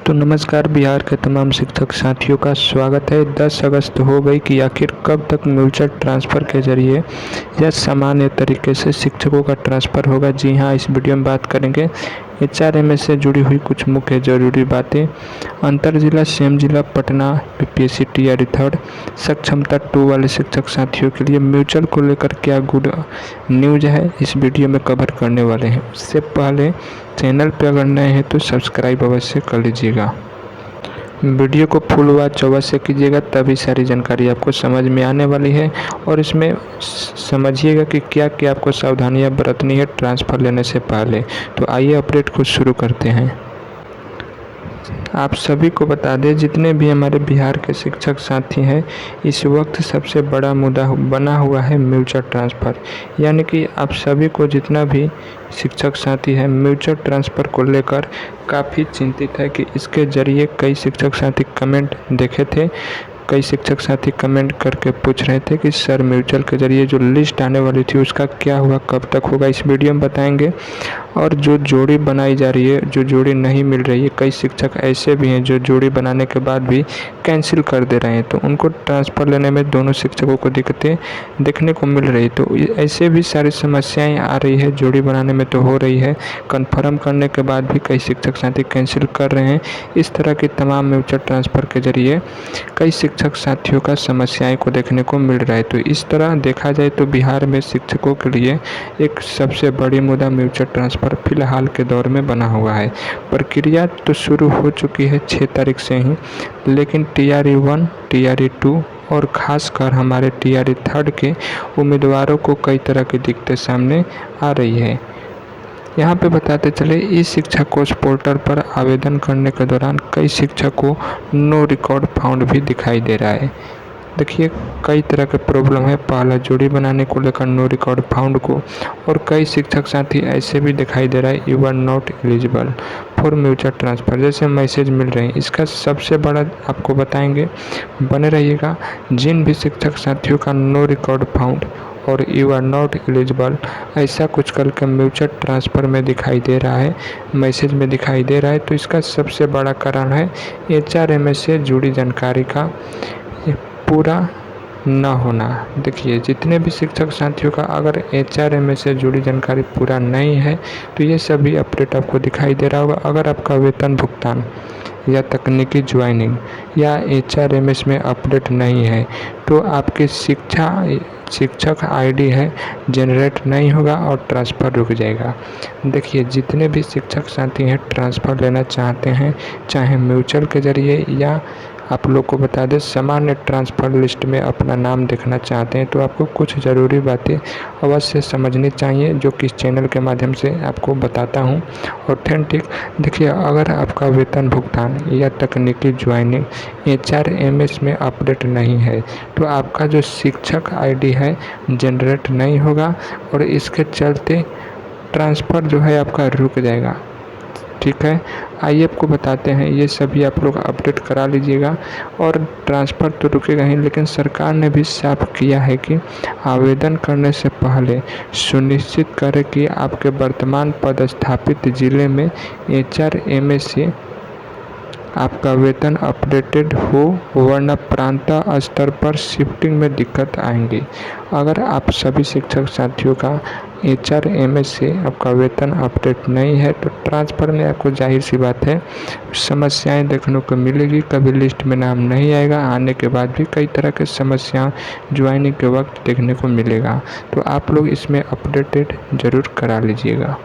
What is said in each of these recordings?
तो नमस्कार, बिहार के तमाम शिक्षक साथियों का स्वागत है। 10 अगस्त हो गई कि आखिर कब तक म्यूचुअल ट्रांसफ़र के ज़रिए या सामान्य तरीके से शिक्षकों का ट्रांसफ़र होगा। जी हाँ, इस वीडियो में बात करेंगे एचआरएमएस से जुड़ी हुई कुछ मुख्य ज़रूरी बातें। अंतर जिला सेम जिला पटना बीपीएससी टीआरई 3 सक्षमता 2 वाले शिक्षक साथियों के लिए म्यूचुअल को लेकर क्या गुड न्यूज़ है, इस वीडियो में कवर करने वाले हैं। उससे पहले चैनल पर अगर नए हैं तो सब्सक्राइब अवश्य कर लीजिएगा। वीडियो को फुल वॉच अवश्य कीजिएगा, तभी सारी जानकारी आपको समझ में आने वाली है। और इसमें समझिएगा कि क्या क्या आपको सावधानियां बरतनी है ट्रांसफ़र लेने से पहले। तो आइए अपडेट को शुरू करते हैं। आप सभी को बता दें, जितने भी हमारे बिहार के शिक्षक साथी हैं, इस वक्त सबसे बड़ा मुद्दा बना हुआ है म्यूचुअल ट्रांसफ़र। यानी कि आप सभी को, जितना भी शिक्षक साथी है, म्यूचुअल ट्रांसफ़र को लेकर काफ़ी चिंतित है कि इसके ज़रिए कई शिक्षक साथी कमेंट देखे थे। कई शिक्षक साथी कमेंट करके पूछ रहे थे कि सर म्यूचुअल के ज़रिए जो लिस्ट आने वाली थी उसका क्या हुआ, कब तक होगा, इस वीडियो में बताएंगे। और जो जोड़ी बनाई जा रही है, जो जोड़ी नहीं मिल रही है, कई शिक्षक ऐसे भी हैं जो जोड़ी बनाने के बाद भी कैंसिल कर दे रहे हैं, तो उनको ट्रांसफ़र लेने में दोनों शिक्षकों को दिक्कतें देखने को मिल रही है। तो ऐसे भी सारी समस्याएं आ रही है। जोड़ी बनाने में तो हो रही है, कन्फर्म करने के बाद भी कई शिक्षक साथी कैंसिल कर रहे हैं। इस तरह की तमाम म्यूचुअल ट्रांसफ़र के ज़रिए कई शिक्षक साथियों का समस्याएं को देखने को मिल रहा है। तो इस तरह देखा जाए तो बिहार में शिक्षकों के लिए एक सबसे बड़ी मुद्दा म्यूचुअल ट्रांसफ़र फिलहाल के दौर में बना हुआ है। प्रक्रिया तो शुरू हो चुकी है 6 तारीख से ही, लेकिन टीआरई 1, टीआरई 2 और ख़ासकर हमारे टीआरई 3 के उम्मीदवारों को कई तरह की दिक्कतें सामने आ रही है। यहाँ पे बताते चले, इस शिक्षा कोर्स पोर्टल पर आवेदन करने के दौरान कई शिक्षकों को नो रिकॉर्ड फाउंड भी दिखाई दे रहा है। देखिए, कई तरह के प्रॉब्लम है। पहला, जोड़ी बनाने को लेकर नो रिकॉर्ड फाउंड को, और कई शिक्षक साथी ऐसे भी दिखाई दे रहा है you are not eligible for mutual transfer जैसे मैसेज मिल रहे हैं। इसका सबसे बड़ा आपको बताएंगे, बने रहिएगा। जिन भी शिक्षक साथियों का नो रिकॉर्ड फाउंड और यू आर नॉट एलिजिबल ऐसा कुछ कल के म्यूचुअल ट्रांसफ़र में दिखाई दे रहा है, मैसेज में दिखाई दे रहा है, तो इसका सबसे बड़ा कारण है एचआरएमएस से जुड़ी जानकारी का पूरा न होना। देखिए, जितने भी शिक्षक साथियों का अगर एचआरएमएस से जुड़ी जानकारी पूरा नहीं है तो ये सभी अपडेट आपको दिखाई दे रहा होगा। अगर आपका वेतन भुगतान या तकनीकी ज्वाइनिंग या एचआरएमएस में अपडेट नहीं है तो आपकी शिक्षक आईडी है जनरेट नहीं होगा और ट्रांसफ़र रुक जाएगा। देखिए, जितने भी शिक्षक साथी हैं ट्रांसफ़र लेना चाहते हैं, चाहे म्यूचुअल के ज़रिए या आप लोग को बता दें सामान्य ट्रांसफ़र लिस्ट में अपना नाम देखना चाहते हैं, तो आपको कुछ ज़रूरी बातें अवश्य समझनी चाहिए, जो कि इस चैनल के माध्यम से आपको बताता हूं ऑथेंटिक। देखिए, अगर आपका वेतन भुगतान या तकनीकी ज्वाइनिंग एचआरएमएस में अपडेट नहीं है तो आपका जो शिक्षक आईडी है जनरेट नहीं होगा और इसके चलते ट्रांसफ़र जो है आपका रुक जाएगा। ठीक है, आइए आपको बताते हैं। ये सभी आप लोग अपडेट करा लीजिएगा और ट्रांसफ़र तो रुकेगा ही, लेकिन सरकार ने भी साफ किया है कि आवेदन करने से पहले सुनिश्चित करें कि आपके वर्तमान पदस्थापित ज़िले में एचआरएमएस से आपका वेतन अपडेटेड हो, वरना प्रांत स्तर पर शिफ्टिंग में दिक्कत आएंगी। अगर आप सभी शिक्षक साथियों का एचआरएमएस से आपका वेतन अपडेट नहीं है तो ट्रांसफ़र में आपको जाहिर सी बात है समस्याएं देखने को मिलेगी। कभी लिस्ट में नाम नहीं आएगा, आने के बाद भी कई तरह की समस्या ज्वाइनिंग के वक्त देखने को मिलेगा। तो आप लोग इसमें अपडेटेड ज़रूर करा लीजिएगा।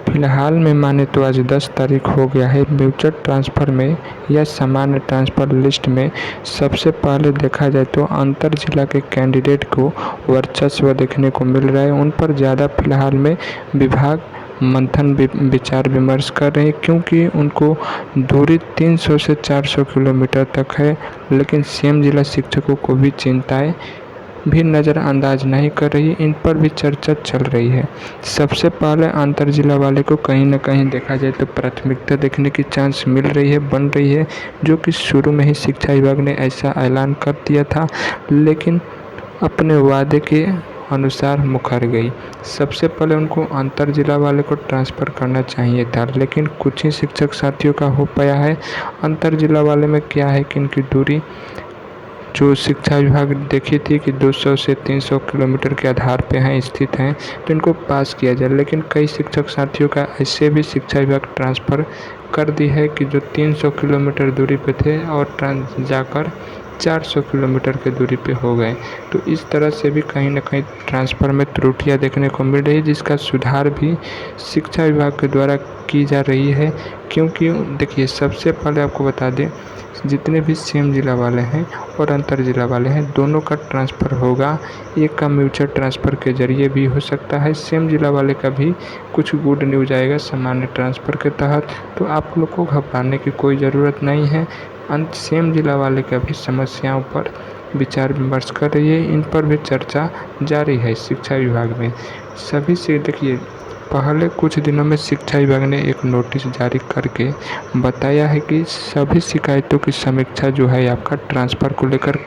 फिलहाल में माने तो आज 10 तारीख हो गया है। म्यूचुअल ट्रांसफ़र में या सामान्य ट्रांसफ़र लिस्ट में सबसे पहले देखा जाए तो अंतर जिला के कैंडिडेट को वर्चस्व देखने को मिल रहा है। उन पर ज़्यादा फिलहाल में विभाग मंथन विचार विमर्श कर रहे हैं, क्योंकि उनको दूरी 300 से 400 किलोमीटर तक है। लेकिन सेम जिला शिक्षकों को भी चिंताएँ भी नज़रअंदाज नहीं कर रही, इन पर भी चर्चा चल रही है। सबसे पहले अंतर जिला वाले को कहीं ना कहीं देखा जाए तो प्राथमिकता देखने की चांस मिल रही है, बन रही है, जो कि शुरू में ही शिक्षा विभाग ने ऐसा ऐलान कर दिया था। लेकिन अपने वादे के अनुसार मुकर गई। सबसे पहले उनको अंतर जिला वाले को ट्रांसफ़र करना चाहिए था, लेकिन कुछ ही शिक्षक साथियों का हो पाया है। अंतर जिला वाले में क्या है कि इनकी दूरी जो शिक्षा विभाग देखी थी कि 200 से 300 किलोमीटर के आधार पे हैं स्थित हैं, तो इनको पास किया जाए। लेकिन कई शिक्षक साथियों का ऐसे भी शिक्षा विभाग ट्रांसफ़र कर दी है कि जो 300 किलोमीटर दूरी पे थे और जाकर 400 किलोमीटर की दूरी पे हो गए। तो इस तरह से भी कहीं न कहीं ट्रांसफ़र में त्रुटियाँ देखने को मिल रही है, जिसका सुधार भी शिक्षा विभाग के द्वारा की जा रही है। क्योंकि देखिए, सबसे पहले आपको बता दें, जितने भी सेम जिला वाले हैं और अंतर जिला वाले हैं, दोनों का ट्रांसफ़र होगा। एक का म्यूचुअल ट्रांसफ़र के ज़रिए भी हो सकता है। सेम जिला वाले का भी कुछ गुड न्यूज़ आएगा सामान्य ट्रांसफ़र के तहत, तो आप लोग को घबराने की कोई ज़रूरत नहीं है। सेम जिला वाले का भी समस्याओं पर विचार विमर्श कर रही है, इन पर भी चर्चा जारी है शिक्षा विभाग में। सभी से देखिए, पहले कुछ दिनों में शिक्षा विभाग ने एक नोटिस जारी करके बताया है कि सभी शिकायतों की समीक्षा जो है आपका ट्रांसफ़र को लेकर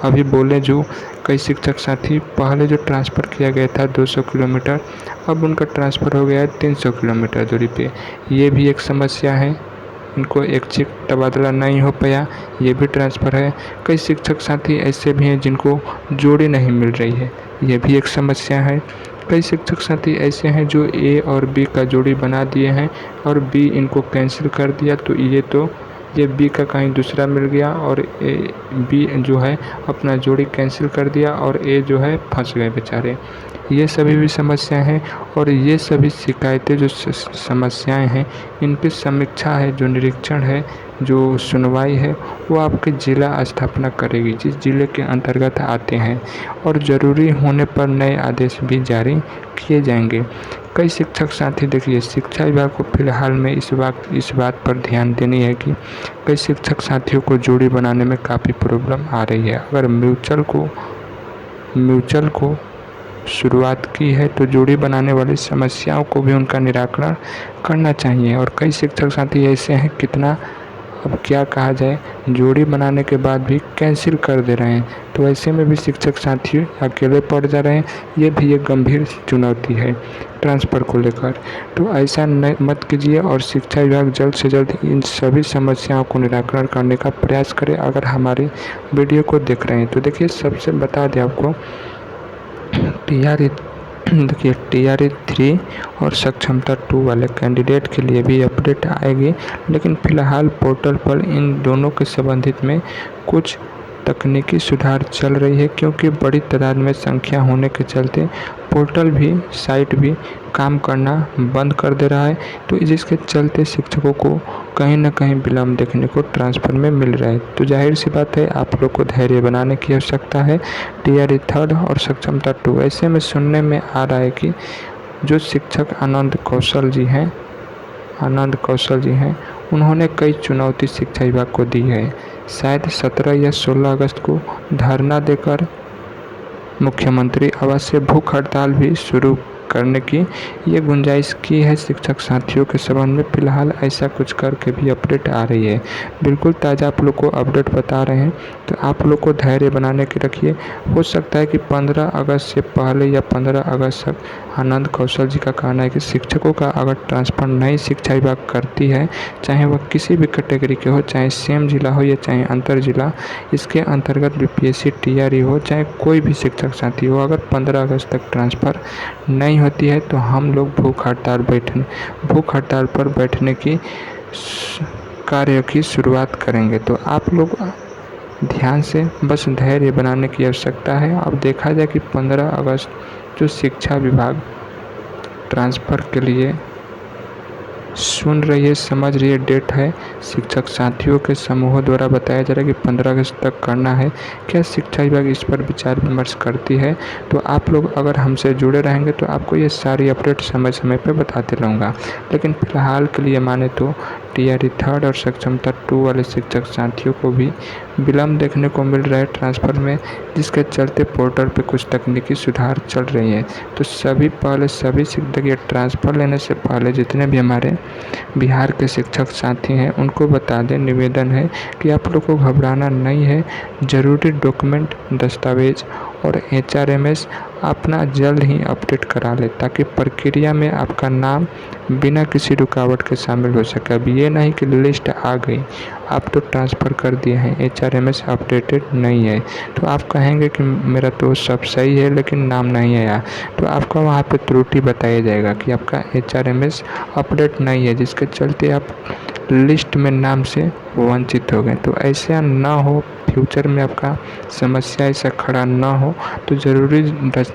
अभी बोले जो कई शिक्षक साथी पहले जो ट्रांसफ़र किया गया था 200 किलोमीटर, अब उनका ट्रांसफ़र हो गया है 300 किलोमीटर दूरी पे। ये भी एक समस्या है, इनको ऐच्छिक तबादला नहीं हो पाया, ये भी ट्रांसफ़र है। कई शिक्षक साथी ऐसे भी हैं जिनको जोड़ी नहीं मिल रही है, ये भी एक समस्या है। कई शिक्षक साथी ऐसे हैं जो ए और बी का जोड़ी बना दिए हैं और बी इनको कैंसिल कर दिया, तो ये बी का कहीं दूसरा मिल गया और बी जो है अपना जोड़ी कैंसिल कर दिया और ए जो है फंस गए बेचारे। ये सभी भी समस्याएं हैं और ये सभी शिकायतें जो समस्याएं हैं, इनकी समीक्षा है, जो निरीक्षण है, जो सुनवाई है, वो आपके ज़िला स्थापना करेगी जिस ज़िले के अंतर्गत आते हैं, और ज़रूरी होने पर नए आदेश भी जारी किए जाएंगे। कई शिक्षक साथी देखिए, शिक्षा विभाग को फिलहाल में इस बात पर ध्यान देनी है कि कई शिक्षक साथियों को जोड़ी बनाने में काफ़ी प्रॉब्लम आ रही है। अगर म्यूचुअल को शुरुआत की है तो जोड़ी बनाने वाली समस्याओं को भी उनका निराकरण करना चाहिए। और कई शिक्षक साथी ऐसे हैं, कितना अब क्या कहा जाए, जोड़ी बनाने के बाद भी कैंसिल कर दे रहे हैं, तो ऐसे में भी शिक्षक साथी अकेले पड़ जा रहे हैं। ये भी एक गंभीर चुनौती है ट्रांसफ़र को लेकर। तो ऐसा मत कीजिए और शिक्षा विभाग जल्द से जल्द इन सभी समस्याओं को निराकरण करने का प्रयास करें। अगर हमारे वीडियो को देख रहे हैं तो देखिए, सबसे बता दें आपको, देखिए TRE 3 और सक्षमता 2 वाले कैंडिडेट के लिए भी अपडेट आएगी, लेकिन फ़िलहाल पोर्टल पर इन दोनों के संबंधित में कुछ तकनीकी सुधार चल रही है, क्योंकि बड़ी तादाद में संख्या होने के चलते पोर्टल भी, साइट भी काम करना बंद कर दे रहा है। तो जिसके चलते शिक्षकों को कहीं ना कहीं विलम्ब देखने को ट्रांसफ़र में मिल रहा है। तो जाहिर सी बात है, आप लोग को धैर्य बनाने की आवश्यकता है। TRE 3 और सक्षमता 2, ऐसे में सुनने में आ रहा है कि जो शिक्षक आनंद कौशल जी हैं, उन्होंने कई चुनौती शिक्षा विभाग को दी है। शायद 17 या 16 अगस्त को धरना देकर मुख्यमंत्री आवास से भूख हड़ताल भी शुरू करने की ये गुंजाइश की है शिक्षक साथियों के संबंध में। फ़िलहाल ऐसा कुछ करके भी अपडेट आ रही है। बिल्कुल ताज़ा आप लोग को अपडेट बता रहे हैं, तो आप लोग को धैर्य बनाने की रखिए। हो सकता है कि 15 अगस्त से पहले या 15 अगस्त तक, आनंद कौशल जी का कहना है कि शिक्षकों का अगर ट्रांसफ़र नई शिक्षा विभाग करती है, चाहे वह किसी भी कैटेगरी के हो, चाहे सेम जिला हो या चाहे अंतर जिला, इसके अंतर्गत BPSC TRE हो, चाहे कोई भी शिक्षक साथी हो, अगर 15 अगस्त तक ट्रांसफ़र नहीं होती है तो हम लोग भूख हड़ताल पर बैठने की कार्य की शुरुआत करेंगे। तो आप लोग ध्यान से बस धैर्य बनाने की आवश्यकता है। अब देखा जाए कि 15 अगस्त जो शिक्षा विभाग ट्रांसफ़र के लिए सुन रही है, समझ रही है, डेट है, शिक्षक साथियों के समूहों द्वारा बताया जा रहा है कि 15 अगस्त तक करना है। क्या शिक्षा विभाग इस पर विचार विमर्श करती है? तो आप लोग अगर हमसे जुड़े रहेंगे तो आपको ये सारी अपडेट समय समय पे बताते रहूँगा। लेकिन फ़िलहाल के लिए माने तो TRE 3 और सक्षमता 2 वाले शिक्षक साथियों को भी विलम्ब देखने को मिल रहा है ट्रांसफ़र में, जिसके चलते पोर्टल पे कुछ तकनीकी सुधार चल रही है। तो सभी देखिए, ट्रांसफ़र लेने से पहले जितने भी हमारे बिहार के शिक्षक साथी हैं, उनको बता दें, निवेदन है कि आप लोग को घबराना नहीं है। ज़रूरी डॉक्यूमेंट, दस्तावेज और HRMS आप ना जल्द ही अपडेट करा लें, ताकि प्रक्रिया में आपका नाम बिना किसी रुकावट के शामिल हो सके। अब ये नहीं कि लिस्ट आ गई, आप तो ट्रांसफ़र कर दिए हैं, HRMS अपडेटेड नहीं है, तो आप कहेंगे कि मेरा तो सब सही है लेकिन नाम नहीं आया, तो आपका वहाँ पे त्रुटि बताया जाएगा कि आपका HRMS अपडेट नहीं है, जिसके चलते आप लिस्ट में नाम से वंचित हो गए। तो ऐसा ना हो, फ्यूचर में आपका समस्या ऐसा खड़ा ना हो, तो ज़रूरी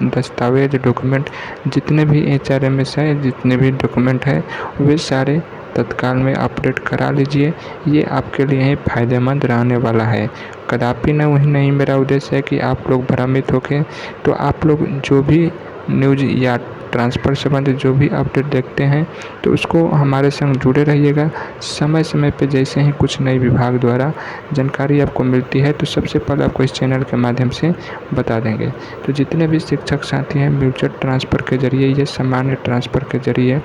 दस्तावेज डॉक्यूमेंट जितने भी HRMS है, जितने भी डॉक्यूमेंट है, वे सारे तत्काल में अपडेट करा लीजिए। ये आपके लिए ही फ़ायदेमंद रहने वाला है। कदापि न वही नहीं, मेरा उद्देश्य है कि आप लोग भ्रमित होके, तो आप लोग जो भी न्यूज़ या ट्रांसफ़र संबंधित जो भी अपडेट देखते हैं, तो उसको हमारे संग जुड़े रहिएगा। समय समय पे जैसे ही कुछ नई विभाग द्वारा जानकारी आपको मिलती है, तो सबसे पहले आपको इस चैनल के माध्यम से बता देंगे। तो जितने भी शिक्षक साथी हैं, म्यूचुअल ट्रांसफ़र के ज़रिए या सामान्य ट्रांसफ़र के ज़रिए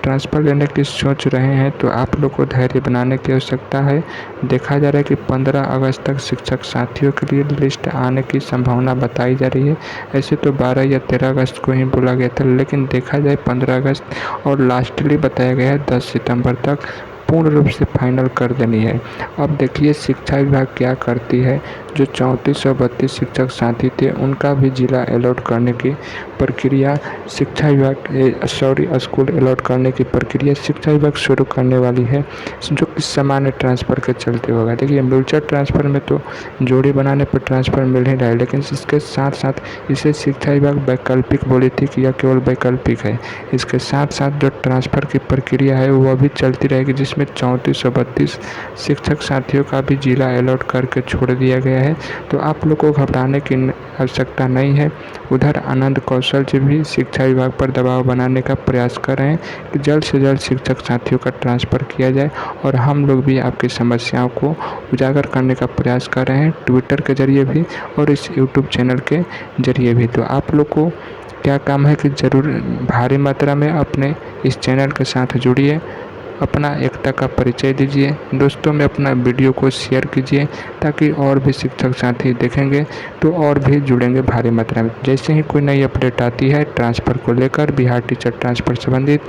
ट्रांसफ़र लेने की सोच रहे हैं, तो आप लोग को धैर्य बनाने की आवश्यकता है। देखा जा रहा है कि 15 अगस्त तक शिक्षक साथियों के लिए लिस्ट आने की संभावना बताई जा रही है। ऐसे तो 12 या 13 अगस्त को ही बोला गया था, लेकिन देखा जाए 15 अगस्त और लास्टली बताया गया है 10 सितंबर तक पूर्ण रूप से फाइनल कर देनी है। अब देखिए शिक्षा विभाग क्या करती है। जो 3432 शिक्षक साथी थे, उनका भी जिला अलॉट करने की प्रक्रिया स्कूल अलॉट करने की प्रक्रिया शिक्षा विभाग शुरू करने वाली है, जो कि सामान्य ट्रांसफ़र के चलते होगा। देखिए म्यूचुअल ट्रांसफ़र में तो जोड़ी बनाने पर ट्रांसफ़र मिल ही रहा है, लेकिन इसके साथ साथ इसे शिक्षा विभाग वैकल्पिक बोली थी कि यह केवल वैकल्पिक है। इसके साथ साथ जो ट्रांसफ़र की प्रक्रिया है वह भी चलती रहेगी, जिसमें 3432 शिक्षक साथियों का भी जिला अलॉट करके छोड़ दिया गया है। तो आप लोग को घबराने की आवश्यकता नहीं है। उधर आनंद कौशल जी भी शिक्षा विभाग पर दबाव बनाने का प्रयास कर रहे हैं कि जल्द से जल्द शिक्षक साथियों का ट्रांसफ़र किया जाए, और हम लोग भी आपकी समस्याओं को उजागर करने का प्रयास कर रहे हैं, ट्विटर के ज़रिए भी और इस यूट्यूब चैनल के ज़रिए भी। तो आप लोग को क्या काम है कि ज़रूर भारी मात्रा में अपने इस चैनल के साथ जुड़िए, अपना एकता का परिचय दीजिए, दोस्तों में अपना वीडियो को शेयर कीजिए, ताकि और भी शिक्षक साथी देखेंगे तो और भी जुड़ेंगे भारी मात्रा में। जैसे ही कोई नई अपडेट आती है ट्रांसफ़र को लेकर, बिहार टीचर ट्रांसफ़र संबंधित,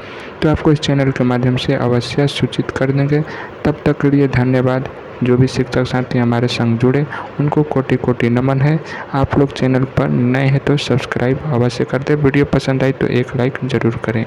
तो आपको इस चैनल के माध्यम से अवश्य सूचित कर देंगे। तब तक के लिए धन्यवाद। जो भी शिक्षक साथी हमारे संग जुड़े, उनको कोटि कोटि नमन है। आप लोग चैनल पर नए हैं तो सब्सक्राइब अवश्य कर दें। वीडियो पसंद आई तो एक लाइक ज़रूर करें।